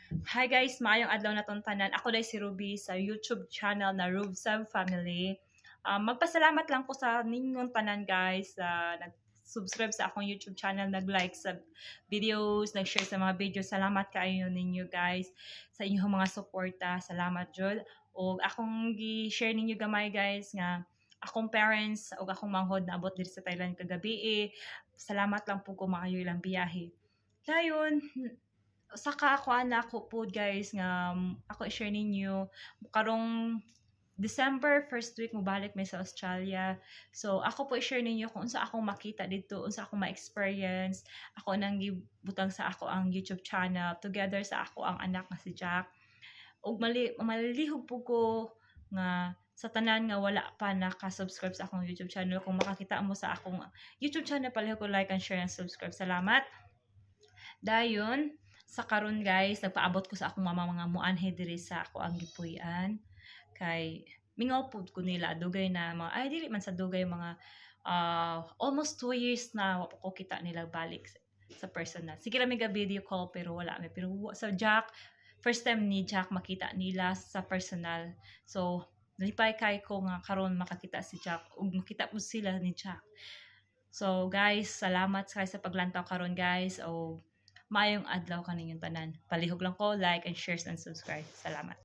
Hi guys, maayong adlaw na tong tanan. Ako dai si Ruby sa YouTube channel na Rubsab Family. Magpasalamat lang po sa ninyong tanan guys sa nag-subscribe sa akong YouTube channel, nag-like sa videos, nag-share sa mga videos. Salamat kayo ninyo guys sa inyong mga suporta. Salamat jud. O akong gi-share ninyo gamay guys nga akong parents o akong manghod na abot diri sa Thailand kagabi. Salamat lang po ko maayo ilang biyahe. Dayon, saka ako anak ko po guys nga ako i-share ninyo karong December first week mo balik may sa Australia. So ako po i-share ninyo kung unsa akong makita dito, unsa akong ma-experience. Ako nang gibutang sa ako ang YouTube channel together sa ako ang anak nga si Jack. Ug malilihog po ko nga sa tanan nga wala pa naka-subscribe sa akong YouTube channel, kung makakita mo sa akong YouTube channel, palihog ko like and share and subscribe. Salamat. Dayon, sa karon guys, nagpaabot ko sa akong mama mga muanhe diri sa ako ang gipuy-an. Kay mingaw pud ko nila dugay na mga ay dili man sa dugay mga almost 2 years na wa pa ko kita nila balik sa personal. Sige lang may video call pero wala may, pero sa Jack first time ni Jack makita nila sa personal. So nalipay kay ko nga karon makakita si Jack ug makita pud sila ni Jack. So guys, salamat sa paglantaw karon guys. O maayong adlaw kaninyong tanan. Palihog lang ko, like and share and subscribe. Salamat.